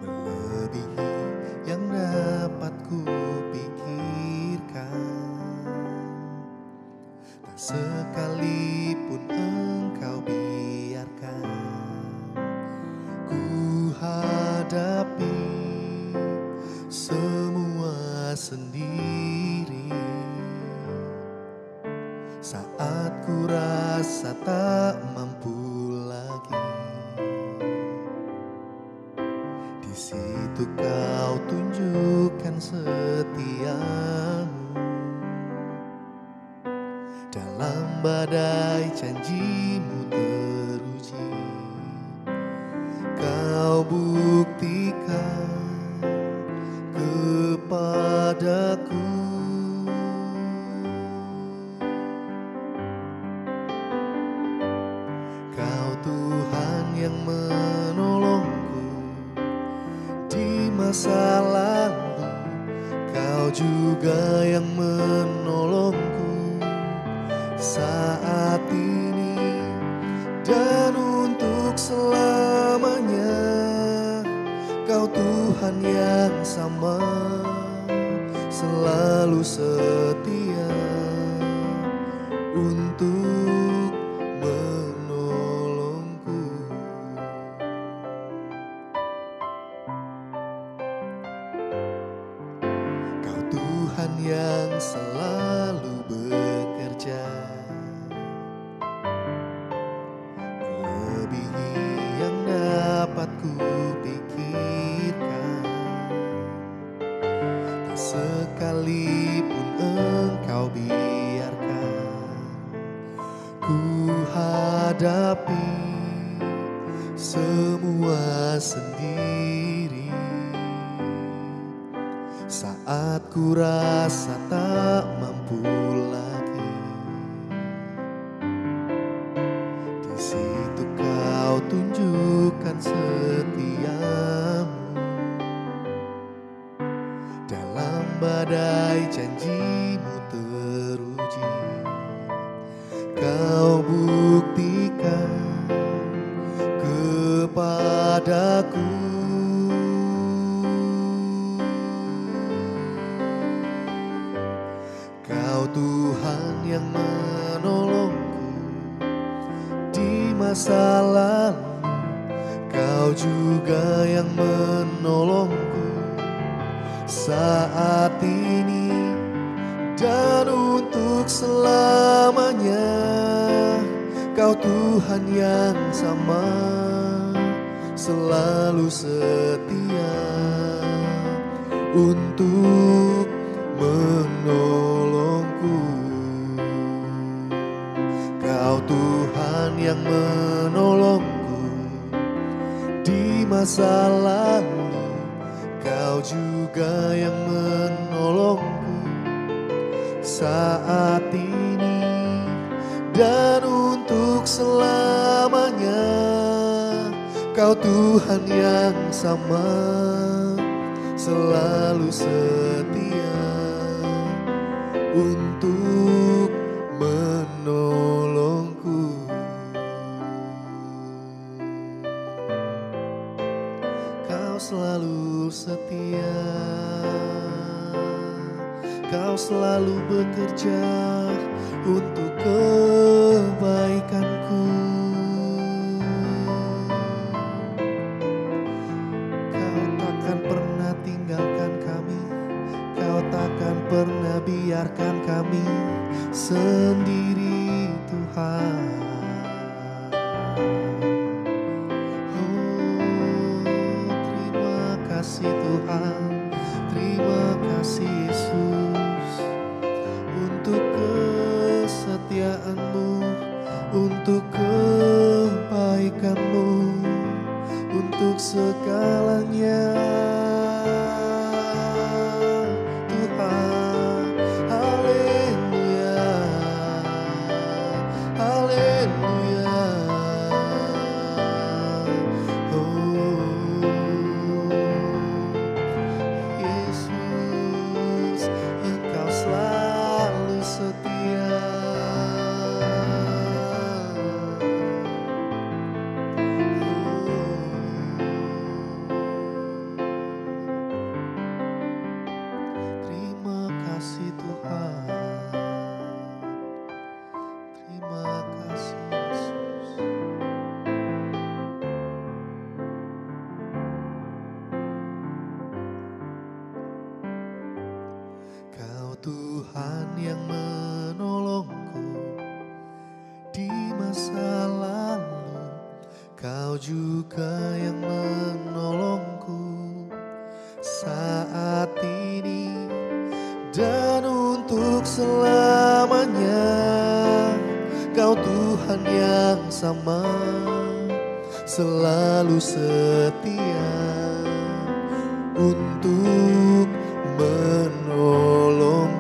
melebihi yang dapat ku pikirkan. Tak sekalipun Engkau biarkan ku hadapi semua sendiri. Saat ku rasa tak mampu lagi, di situ Kau tunjukkan setiamu. Dalam badai janji-Mu teruji, Kau buktikan kepadaku. Kau Tuhan yang menolongku di masa lalu, Kau juga yang menolongku saat ini dan untuk selamanya. Kau Tuhan yang sama, selalu setia untuk menolongku. Kau Tuhan yang selalu bekerja, melebihi yang dapat ku pikirkan. Tak sekalipun Engkau biarkan ku hadapi semua sendiri. Saat ku rasa tak mampu lagi, di situ Kau tunjukkan setiamu. Dalam badai janji-Mu teruji, Kau buktikan kepadaku. Kau Tuhan yang menolongku di masa lalu, Kau juga yang menolongku saat ini dan untuk selamanya. Kau Tuhan yang sama, selalu setia untuk menolongku. Kau Tuhan yang menolongku di masa lalu, Kau juga yang menolongku saat ini dan untuk selamanya. Kau Tuhan yang sama, selalu setia untuk menolongku. Kau selalu setia, Kau selalu bekerja untuk kebaikanku. Kau takkan pernah tinggalkan kami, Kau takkan pernah biarkan kami sendiri, Tuhan. Oh, terima kasih Tuhan, terima kasih Yesus untuk kesetiaan-Mu, untuk kebaikan-Mu, untuk segalanya. Tuhan, haleluya, haleluya. Oh, Yesus, Engkau selalu setia. Tuhan yang menolongku di masa lalu, Kau juga yang menolongku saat ini dan untuk selamanya. Kau Tuhan yang sama, selalu setia untuk menolongku.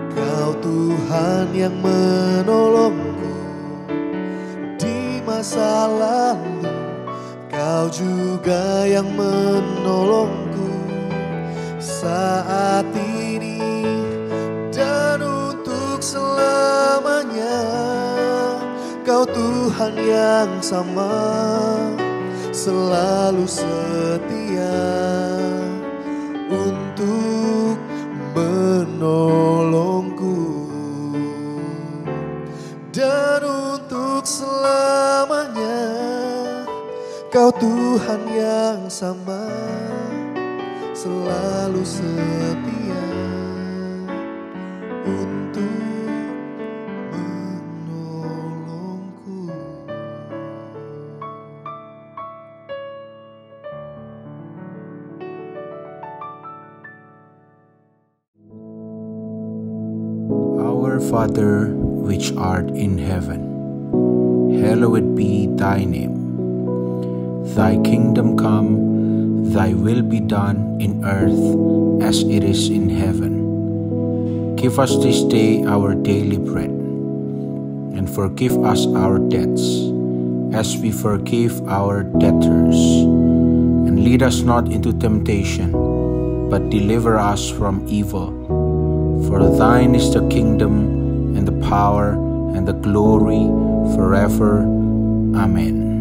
Kau Tuhan yang menolongku di masa lalu, Kau juga yang menolongku saat ini dan untuk selamanya. Kau Tuhan yang sama, selalu setia untuk menolongku dan untuk selamanya. Kau Tuhan yang sama, selalu setia untuk menolongku. Our Father, which art in heaven, hallowed be thy name. Thy kingdom come, thy will be done in earth as it is in heaven. Give us this day our daily bread, and forgive us our debts, as we forgive our debtors. And lead us not into temptation, but deliver us from evil. For thine is the kingdom, and the power, and the glory, forever. Amen.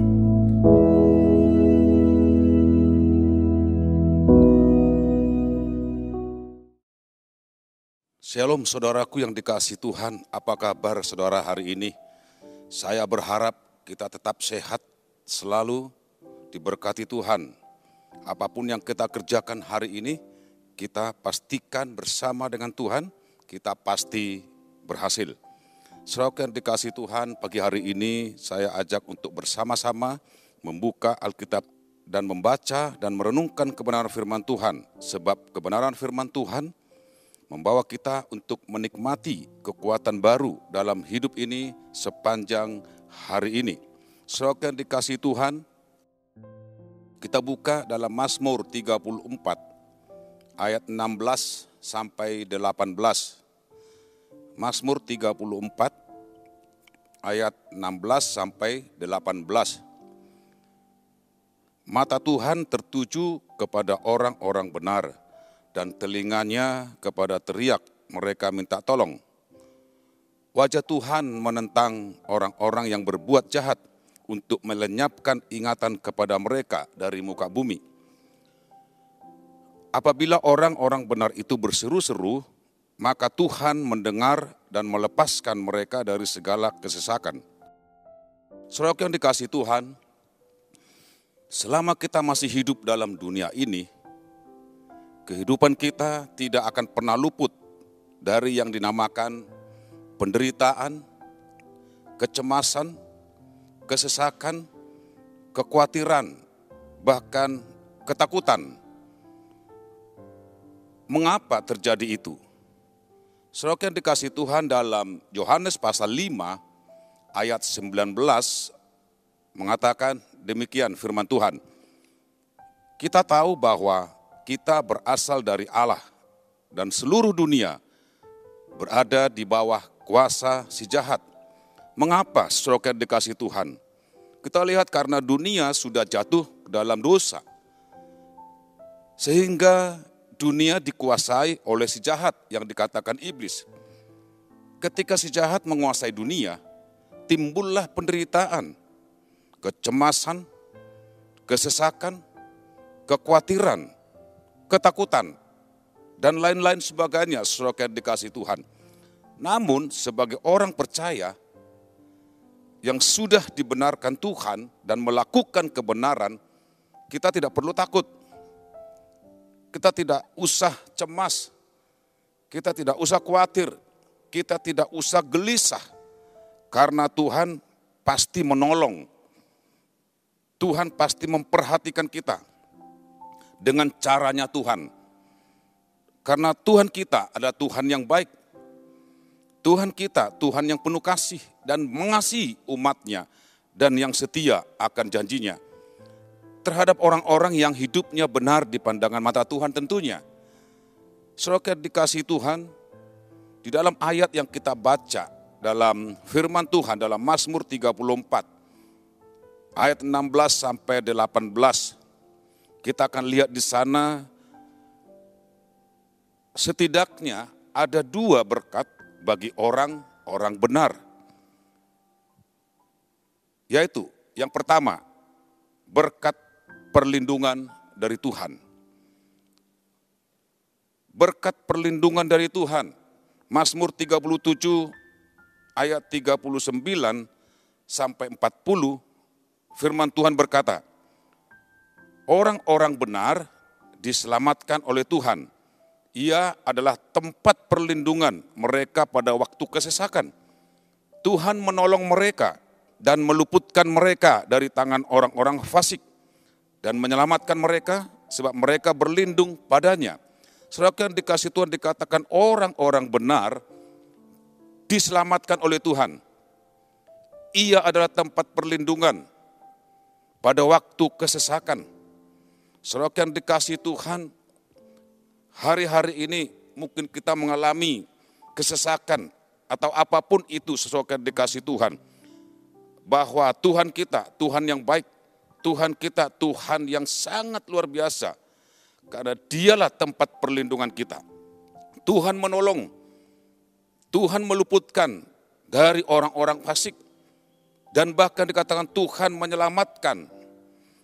Shalom saudaraku yang dikasihi Tuhan, apa kabar saudara hari ini? Saya berharap kita tetap sehat, selalu diberkati Tuhan. Apapun yang kita kerjakan hari ini, kita pastikan bersama dengan Tuhan, kita pasti berhasil. Saudara yang dikasihi Tuhan, pagi hari ini saya ajak untuk bersama-sama membuka Alkitab dan membaca dan merenungkan kebenaran firman Tuhan. Sebab kebenaran firman Tuhan membawa kita untuk menikmati kekuatan baru dalam hidup ini sepanjang hari ini. Saudara yang dikasihi Tuhan, kita buka dalam Mazmur 34 ayat 16 sampai 18. Mazmur 34 ayat 16 sampai 18. Mata Tuhan tertuju kepada orang-orang benar, dan telinganya kepada teriak mereka minta tolong. Wajah Tuhan menentang orang-orang yang berbuat jahat untuk melenyapkan ingatan kepada mereka dari muka bumi. Apabila orang-orang benar itu berseru-seru, maka Tuhan mendengar dan melepaskan mereka dari segala kesesakan. Saudara yang dikasihi Tuhan, selama kita masih hidup dalam dunia ini, kehidupan kita tidak akan pernah luput dari yang dinamakan penderitaan, kecemasan, kesesakan, kekhawatiran, bahkan ketakutan. Mengapa terjadi itu? Saudara yang dikasihi Tuhan, dalam Yohanes pasal 5 ayat 19 mengatakan demikian firman Tuhan. Kita tahu bahwa kita berasal dari Allah dan seluruh dunia berada di bawah kuasa si jahat. Mengapa saudara yang dikasihi Tuhan? Kita lihat karena dunia sudah jatuh dalam dosa, sehingga dunia dikuasai oleh si jahat yang dikatakan iblis. Ketika si jahat menguasai dunia, timbullah penderitaan, kecemasan, kesesakan, kekhawatiran, ketakutan, dan lain-lain sebagainya, saudara yang dikasihi Tuhan. Namun sebagai orang percaya yang sudah dibenarkan Tuhan dan melakukan kebenaran, kita tidak perlu takut. Kita tidak usah cemas. Kita tidak usah khawatir. Kita tidak usah gelisah. Karena Tuhan pasti menolong. Tuhan pasti memperhatikan kita dengan caranya Tuhan. Karena Tuhan kita adalah Tuhan yang baik. Tuhan kita, Tuhan yang penuh kasih dan mengasihi umatnya dan yang setia akan janjinya. Terhadap orang-orang yang hidupnya benar di pandangan mata Tuhan tentunya. Saudara dikasihi Tuhan, di dalam ayat yang kita baca dalam firman Tuhan dalam Mazmur 34, ayat 16 sampai 18, kita akan lihat di sana setidaknya ada 2 berkat bagi orang-orang benar. Yaitu yang pertama, berkat perlindungan dari Tuhan. Berkat perlindungan dari Tuhan. Mazmur 37 ayat 39 sampai 40, firman Tuhan berkata, orang-orang benar diselamatkan oleh Tuhan. Ia adalah tempat perlindungan mereka pada waktu kesesakan. Tuhan menolong mereka dan meluputkan mereka dari tangan orang-orang fasik dan menyelamatkan mereka sebab mereka berlindung padanya. Saudara yang dikasihi Tuhan, dikatakan orang-orang benar diselamatkan oleh Tuhan. Ia adalah tempat perlindungan pada waktu kesesakan. Saudara yang dikasihi Tuhan, hari-hari ini mungkin kita mengalami kesesakan atau apapun itu, saudara yang dikasihi Tuhan. Bahwa Tuhan kita, Tuhan yang baik, Tuhan kita, Tuhan yang sangat luar biasa. Karena dialah tempat perlindungan kita. Tuhan menolong, Tuhan meluputkan dari orang-orang fasik. Dan bahkan dikatakan Tuhan menyelamatkan,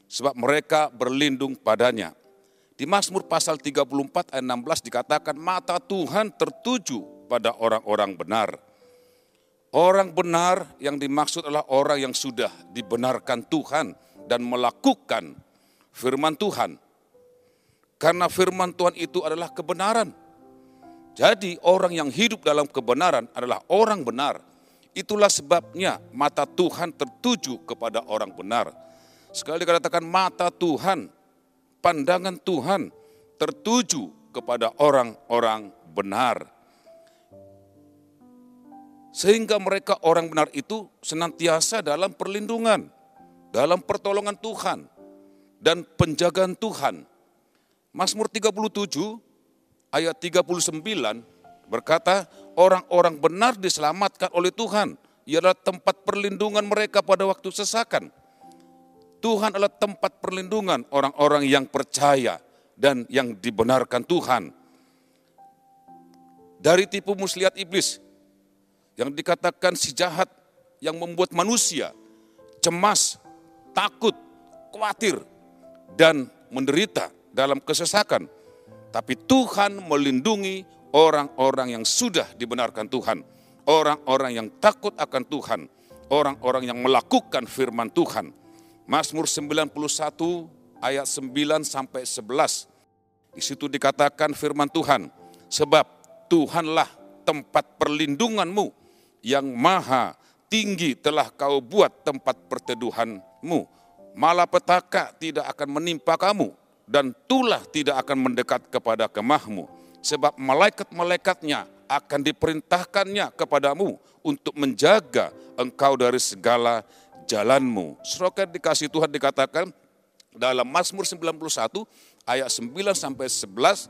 sebab mereka berlindung padanya. Di Mazmur pasal 34 ayat 16 dikatakan mata Tuhan tertuju pada orang-orang benar. Orang benar yang dimaksud adalah orang yang sudah dibenarkan Tuhan dan melakukan firman Tuhan. Karena firman Tuhan itu adalah kebenaran. Jadi orang yang hidup dalam kebenaran adalah orang benar. Itulah sebabnya mata Tuhan tertuju kepada orang benar. Sekali dikatakan mata Tuhan, pandangan Tuhan tertuju kepada orang-orang benar. Sehingga mereka orang benar itu senantiasa dalam perlindungan, dalam pertolongan Tuhan, dan penjagaan Tuhan. Mazmur 37 ayat 39 berkata, orang-orang benar diselamatkan oleh Tuhan. Ia adalah tempat perlindungan mereka pada waktu sesakan. Tuhan adalah tempat perlindungan orang-orang yang percaya dan yang dibenarkan Tuhan. Dari tipu muslihat iblis, yang dikatakan si jahat yang membuat manusia cemas, takut, khawatir, dan menderita dalam kesesakan. Tapi Tuhan melindungi orang-orang yang sudah dibenarkan Tuhan. Orang-orang yang takut akan Tuhan. Orang-orang yang melakukan firman Tuhan. Mazmur 91 ayat 9 sampai 11. Di situ dikatakan firman Tuhan. Sebab Tuhanlah tempat perlindunganmu, yang maha tinggi telah kau buat tempat perteduhanmu. Malapetaka tidak akan menimpa kamu, dan tulah tidak akan mendekat kepada kemahmu. Sebab malaikat-malaikatnya akan diperintahkannya kepadamu untuk menjaga engkau dari segala jalanmu. Saudara dikasihi Tuhan, dikatakan dalam Mazmur 91 ayat 9 sampai 11,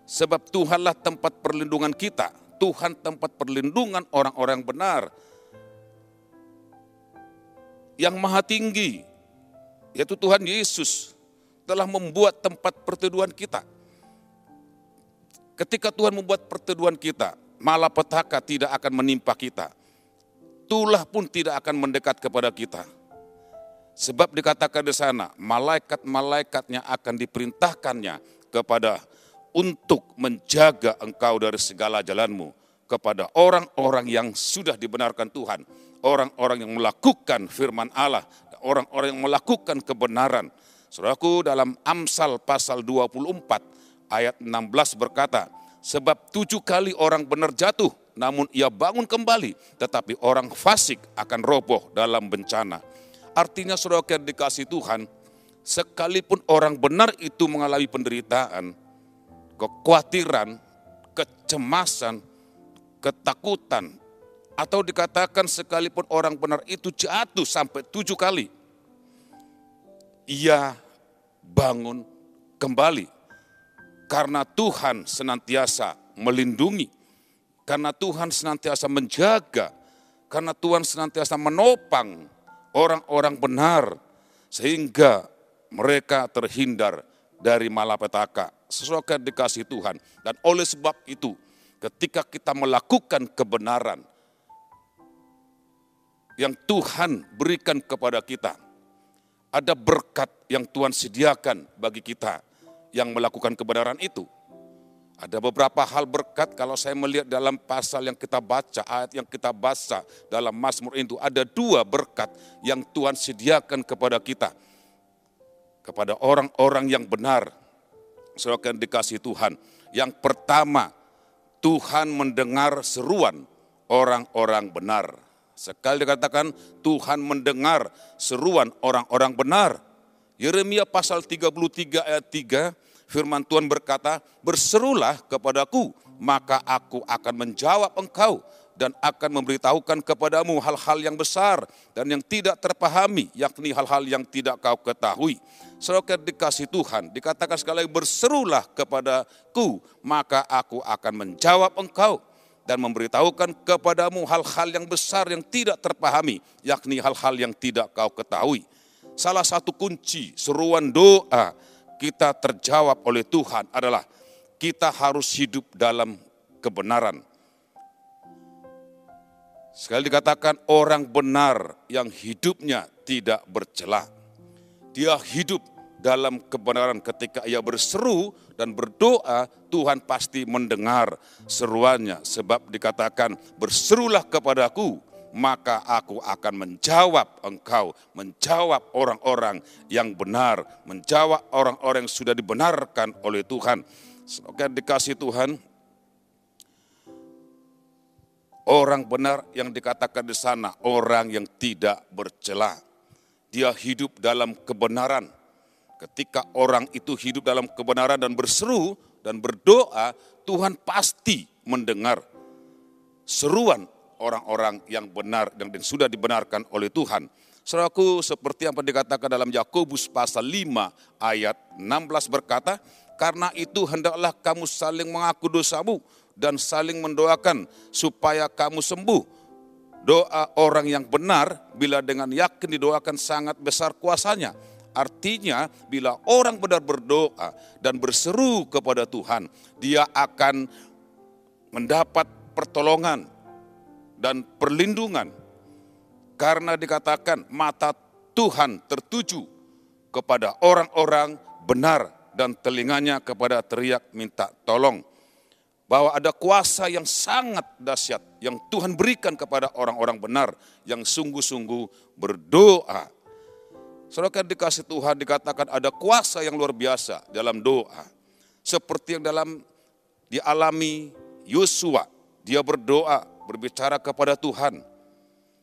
sebab Tuhanlah tempat perlindungan kita. Tuhan tempat perlindungan orang-orang benar. Yang maha tinggi, yaitu Tuhan Yesus, telah membuat tempat perteduhan kita. Ketika Tuhan membuat perteduhan kita, malapetaka tidak akan menimpa kita. Tulah pun tidak akan mendekat kepada kita. Sebab dikatakan di sana, malaikat-malaikatnya akan diperintahkannya kepada untuk menjaga engkau dari segala jalanmu, kepada orang-orang yang sudah dibenarkan Tuhan, orang-orang yang melakukan firman Allah, orang-orang yang melakukan kebenaran. Saudaraku, dalam Amsal pasal 24 ayat 16 berkata, sebab 7 kali orang benar jatuh, namun ia bangun kembali, tetapi orang fasik akan roboh dalam bencana. Artinya saudara yang dikasihi Tuhan, sekalipun orang benar itu mengalami penderitaan, kekhawatiran, kecemasan, ketakutan, atau dikatakan sekalipun orang benar itu jatuh sampai 7 kali, ia bangun kembali. Karena Tuhan senantiasa melindungi, karena Tuhan senantiasa menjaga, karena Tuhan senantiasa menopang orang-orang benar, sehingga mereka terhindar dari malapetaka. Sesuai dikasih Tuhan. Dan oleh sebab itu, ketika kita melakukan kebenaran yang Tuhan berikan kepada kita, ada berkat yang Tuhan sediakan bagi kita yang melakukan kebenaran itu. Ada beberapa hal berkat kalau saya melihat dalam pasal yang kita baca, ayat yang kita baca dalam Mazmur itu, ada 2 berkat yang Tuhan sediakan kepada kita, kepada orang-orang yang benar. Saudara yang dikasihi Tuhan, yang pertama, Tuhan mendengar seruan orang-orang benar. Sekali dikatakan Tuhan mendengar seruan orang-orang benar. Yeremia pasal 33 ayat 3, firman Tuhan berkata, berserulah kepadaku, maka aku akan menjawab engkau dan akan memberitahukan kepadamu hal-hal yang besar dan yang tidak terpahami, yakni hal-hal yang tidak kau ketahui. Saudara dikasih Tuhan, dikatakan sekali lagi, berserulah kepadaku, maka aku akan menjawab engkau dan memberitahukan kepadamu hal-hal yang besar yang tidak terpahami, yakni hal-hal yang tidak kau ketahui. Salah satu kunci seruan doa kita terjawab oleh Tuhan adalah kita harus hidup dalam kebenaran. Sekali dikatakan orang benar yang hidupnya tidak bercela. Dia hidup dalam kebenaran. Ketika ia berseru dan berdoa, Tuhan pasti mendengar seruannya. Sebab dikatakan, berserulah kepadaku, maka aku akan menjawab engkau, menjawab orang-orang yang benar, menjawab orang-orang yang sudah dibenarkan oleh Tuhan. Semoga dikasih Tuhan, orang benar yang dikatakan di sana, orang yang tidak bercela. Dia hidup dalam kebenaran. Ketika orang itu hidup dalam kebenaran dan berseru dan berdoa, Tuhan pasti mendengar seruan orang-orang yang benar dan sudah dibenarkan oleh Tuhan. Saudaraku, seperti yang dikatakan dalam Yakobus pasal 5 ayat 16 berkata, karena itu hendaklah kamu saling mengaku dosamu dan saling mendoakan supaya kamu sembuh. Doa orang yang benar bila dengan yakin didoakan sangat besar kuasanya. Artinya bila orang benar berdoa dan berseru kepada Tuhan, dia akan mendapat pertolongan dan perlindungan. Karena dikatakan mata Tuhan tertuju kepada orang-orang benar dan telinganya kepada teriak minta tolong. Bahwa ada kuasa yang sangat dahsyat yang Tuhan berikan kepada orang-orang benar yang sungguh-sungguh berdoa. Saudara dikasih Tuhan, dikatakan ada kuasa yang luar biasa dalam doa. Seperti yang dialami Yosua, dia berdoa, berbicara kepada Tuhan.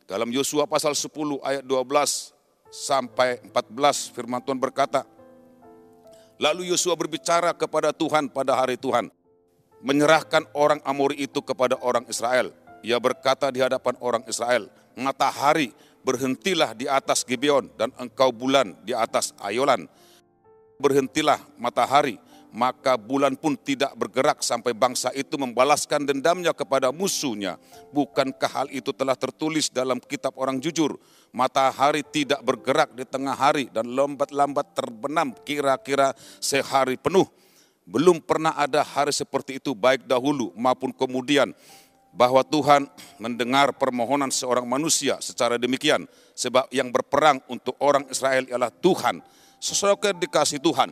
Dalam Yosua pasal 10 ayat 12 sampai 14 firman Tuhan berkata, lalu Yosua berbicara kepada Tuhan pada hari Tuhan, menyerahkan orang Amori itu kepada orang Israel. Ia berkata di hadapan orang Israel, matahari berhentilah di atas Gibeon dan engkau bulan di atas Ayolan. Berhentilah matahari, maka bulan pun tidak bergerak sampai bangsa itu membalaskan dendamnya kepada musuhnya. Bukankah hal itu telah tertulis dalam kitab orang jujur? Matahari tidak bergerak di tengah hari dan lambat-lambat terbenam kira-kira sehari penuh. Belum pernah ada hari seperti itu baik dahulu maupun kemudian, bahwa Tuhan mendengar permohonan seorang manusia secara demikian. Sebab yang berperang untuk orang Israel ialah Tuhan. Sesuai dikasih Tuhan,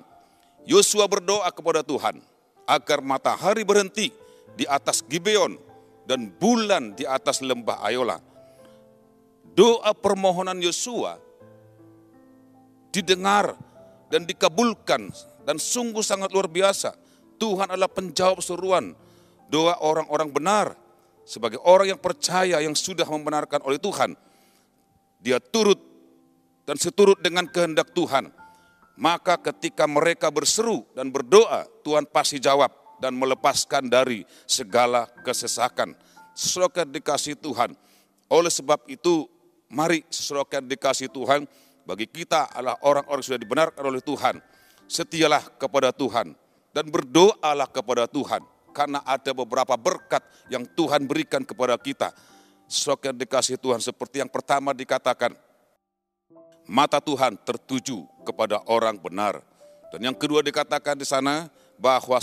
Yosua berdoa kepada Tuhan agar matahari berhenti di atas Gibeon dan bulan di atas lembah Ayola. Doa permohonan Yosua didengar dan dikabulkan. Dan sungguh sangat luar biasa. Tuhan adalah penjawab seruan doa orang-orang benar. Sebagai orang yang percaya yang sudah membenarkan oleh Tuhan, dia turut dan seturut dengan kehendak Tuhan. Maka ketika mereka berseru dan berdoa, Tuhan pasti jawab dan melepaskan dari segala kesesakan. Saudara dikasih Tuhan. Oleh sebab itu, mari saudara dikasih Tuhan, bagi kita adalah orang-orang yang sudah dibenarkan oleh Tuhan. Setialah kepada Tuhan dan berdoalah kepada Tuhan. Karena ada beberapa berkat yang Tuhan berikan kepada kita. Saudara dikasih Tuhan, seperti yang pertama dikatakan, mata Tuhan tertuju kepada orang benar. Dan yang kedua dikatakan di sana, bahwa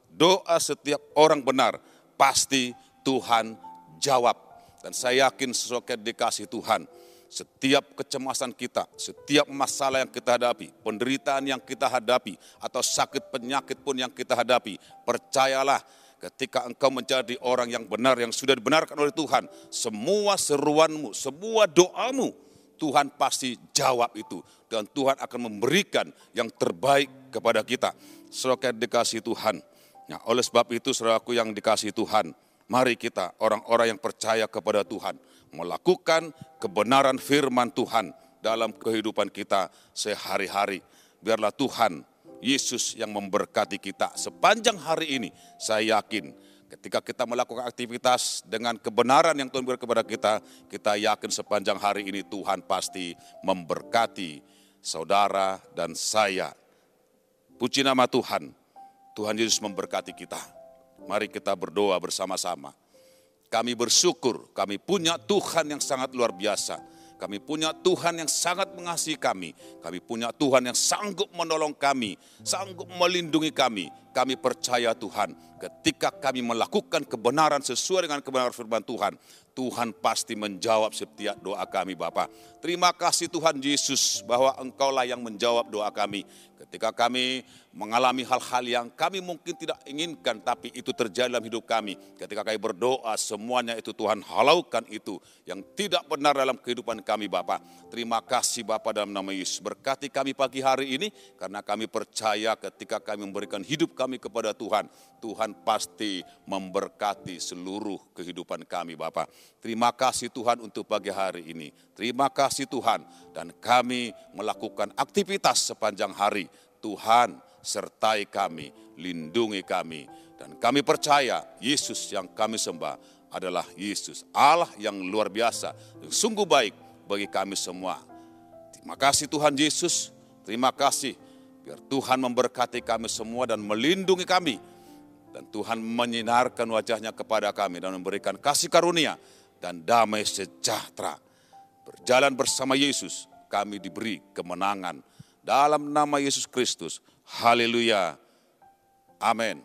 doa setiap orang benar pasti Tuhan jawab. Dan saya yakin saudara dikasih Tuhan, setiap kecemasan kita, setiap masalah yang kita hadapi, penderitaan yang kita hadapi, atau sakit penyakit pun yang kita hadapi, percayalah ketika engkau menjadi orang yang benar, yang sudah dibenarkan oleh Tuhan, semua seruanmu, semua doamu, Tuhan pasti jawab itu. Dan Tuhan akan memberikan yang terbaik kepada kita. Saudara dikasih Tuhan. Nah, oleh sebab itu saudaraku yang dikasih Tuhan, mari kita orang-orang yang percaya kepada Tuhan, melakukan kebenaran firman Tuhan dalam kehidupan kita sehari-hari. Biarlah Tuhan Yesus yang memberkati kita sepanjang hari ini. Saya yakin ketika kita melakukan aktivitas dengan kebenaran yang Tuhan beri kepada kita, kita yakin sepanjang hari ini Tuhan pasti memberkati saudara dan saya. Puji nama Tuhan. Tuhan Yesus memberkati kita. Mari kita berdoa bersama-sama. Kami bersyukur, kami punya Tuhan yang sangat luar biasa. Kami punya Tuhan yang sangat mengasihi kami. Kami punya Tuhan yang sanggup menolong kami, sanggup melindungi kami. Kami percaya Tuhan, ketika kami melakukan kebenaran sesuai dengan kebenaran firman Tuhan, Tuhan pasti menjawab setiap doa kami Bapa. Terima kasih Tuhan Yesus bahwa Engkaulah yang menjawab doa kami. Ketika kami mengalami hal-hal yang kami mungkin tidak inginkan, tapi itu terjadi dalam hidup kami. Ketika kami berdoa, semuanya itu Tuhan halaukan itu yang tidak benar dalam kehidupan kami Bapa. Terima kasih Bapa dalam nama Yesus. Berkati kami pagi hari ini, karena kami percaya ketika kami memberikan hidup kami kepada Tuhan, Tuhan pasti memberkati seluruh kehidupan kami Bapa. Terima kasih Tuhan untuk pagi hari ini. Terima kasih Tuhan, dan kami melakukan aktivitas sepanjang hari. Tuhan sertai kami, lindungi kami, dan kami percaya Yesus yang kami sembah adalah Yesus, Allah yang luar biasa, yang sungguh baik bagi kami semua. Terima kasih Tuhan Yesus, terima kasih. Biar Tuhan memberkati kami semua dan melindungi kami. Dan Tuhan menyinarkan wajahnya kepada kami dan memberikan kasih karunia dan damai sejahtera. Berjalan bersama Yesus, kami diberi kemenangan. Dalam nama Yesus Kristus, haleluya, amin.